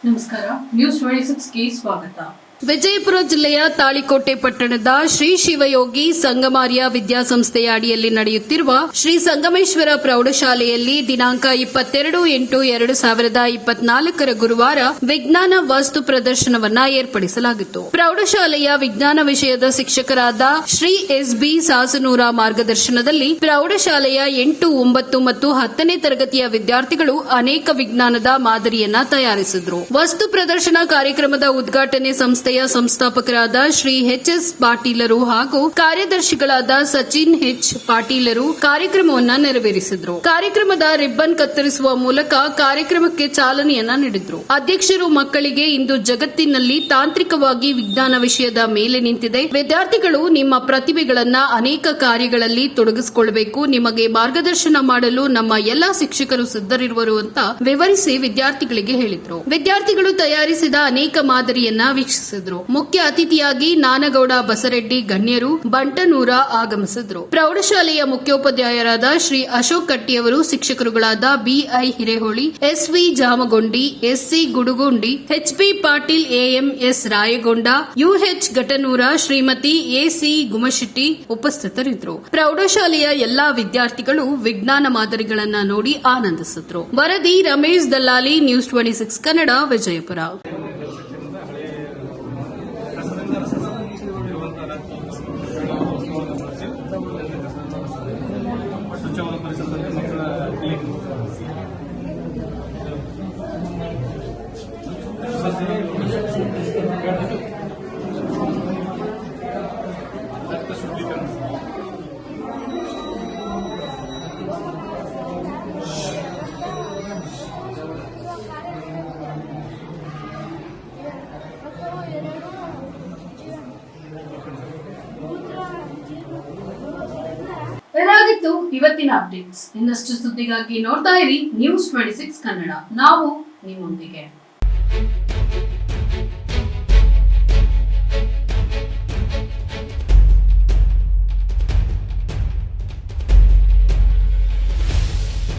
ನಮಸ್ಕಾರ. ನ್ಯೂಸ್ 26ಗೆ ಸ್ವಾಗತ. ವಿಜಯಪುರ ಜಿಲ್ಲೆಯ ತಾಳಿಕೋಟೆ ಪಟ್ಟಣದ ಶ್ರೀ ಶಿವಯೋಗಿ ಸಂಗಮಾರ್ಯ ವಿದ್ಯಾಸಂಸ್ಥೆಯ ಅಡಿಯಲ್ಲಿ ನಡೆಯುತ್ತಿರುವ ಶ್ರೀ ಸಂಗಮೇಶ್ವರ ಪ್ರೌಢಶಾಲೆಯಲ್ಲಿ ದಿನಾಂಕ 22/8/2024 ಗುರುವಾರ ವಿಜ್ಞಾನ ವಸ್ತು ಪ್ರದರ್ಶನವನ್ನ ಏರ್ಪಡಿಸಲಾಗಿತ್ತು. ಪ್ರೌಢಶಾಲೆಯ ವಿಜ್ಞಾನ ವಿಷಯದ ಶಿಕ್ಷಕರಾದ ಶ್ರೀ ಎಸ್.ಬಿ. ಸಾಸನೂರ ಮಾರ್ಗದರ್ಶನದಲ್ಲಿ ಪ್ರೌಢಶಾಲೆಯ 8, 9 ಮತ್ತು 10ನೇ ತರಗತಿಯ ವಿದ್ಯಾರ್ಥಿಗಳು ಅನೇಕ ವಿಜ್ಞಾನದ ಮಾದರಿಯನ್ನ ತಯಾರಿಸಿದರು. ವಸ್ತು ಪ್ರದರ್ಶನ ಕಾರ್ಯಕ್ರಮದ ಉದ್ಘಾಟನೆ ಸಂಸ್ಥೆಯ ಸಂಸ್ಥಾಪಕರಾದ ಶ್ರೀ ಎಚ್.ಎಸ್. ಪಾಟೀಲರು ಹಾಗೂ ಕಾರ್ಯದರ್ಶಿಗಳಾದ ಸಚಿನ್ ಎಚ್. ಪಾಟೀಲರು ಕಾರ್ಯಕ್ರಮವನ್ನು ನೆರವೇರಿಸಿದರು. ಕಾರ್ಯಕ್ರಮದ ರಿಬ್ಬನ್ ಕತ್ತರಿಸುವ ಮೂಲಕ ಕಾರ್ಯಕ್ರಮಕ್ಕೆ ಚಾಲನೆಯನ್ನ ನೀಡಿದರು. ಅಧ್ಯಕ್ಷರು ಮಕ್ಕಳಿಗೆ ಇಂದು ಜಗತ್ತಿನಲ್ಲಿ ತಾಂತ್ರಿಕವಾಗಿ ವಿಜ್ಞಾನ ವಿಷಯದ ಮೇಲೆ ನಿಂತಿದೆ. ವಿದ್ಯಾರ್ಥಿಗಳು ನಿಮ್ಮ ಪ್ರತಿಭೆಗಳನ್ನ ಅನೇಕ ಕಾರ್ಯಗಳಲ್ಲಿ ತೊಡಗಿಸಿಕೊಳ್ಳಬೇಕು. ನಿಮಗೆ ಮಾರ್ಗದರ್ಶನ ಮಾಡಲು ನಮ್ಮ ಎಲ್ಲಾ ಶಿಕ್ಷಕರು ಸಿದ್ಧರಿರುವರು ಅಂತ ವಿವರಿಸಿ ವಿದ್ಯಾರ್ಥಿಗಳಿಗೆ ಹೇಳಿದರು. ವಿದ್ಯಾರ್ಥಿಗಳು ತಯಾರಿಸಿದ ಅನೇಕ ಮಾದರಿಯನ್ನ ವೀಕ್ಷಿಸಿದರು. ಮುಖ್ಯ ಅತಿಥಿಯಾಗಿ ನಾನಗೌಡ ಬಸರೆಡ್ಡಿ ಗಣ್ಯರು ಬಂಟನೂರ ಆಗಮಿಸಿದರು. ಪ್ರೌಢಶಾಲೆಯ ಮುಖ್ಯೋಪಾಧ್ಯಾಯರಾದ ಶ್ರೀ ಅಶೋಕ್ ಕಟ್ಟಿಯವರು, ಶಿಕ್ಷಕರುಗಳಾದ BI Hireholi, SV Jamagondi, SC Gudugundi, HB Patil, AMS Rayagonda, UH Ghatanur, Shrimati AC Gumashetti ಉಪಸ್ಥಿತರಿದ್ದರು. ಪ್ರೌಢಶಾಲೆಯ ಎಲ್ಲಾ ವಿದ್ಯಾರ್ಥಿಗಳು ವಿಜ್ಞಾನ ಮಾದರಿಗಳನ್ನ ನೋಡಿ ಆನಂದಿಸಿದರು. ವರದಿ ರಮೇಶ್ ದಲ್ಲಾಲಿ, ನ್ಯೂಸ್ 26 ಕನ್ನಡ, ವಿಜಯಪುರ. ಸ್ವಚ್ಛವಾದ ಪರಿಸರದಲ್ಲಿ ಮಕ್ಕಳ ರಕ್ತ ಶುದ್ಧೀಕರಣ ಇದಾಗಿತ್ತು ಇವತ್ತಿನ ಅಪ್ಡೇಟ್ಸ್. ಇನ್ನಷ್ಟು ಸುದ್ದಿಗಾಗಿ ನೋಡ್ತಾ ಇರಿ ನ್ಯೂಸ್ 26 ಕನ್ನಡ. ನಾವು ನಿಮ್ಮೊಂದಿಗೆ.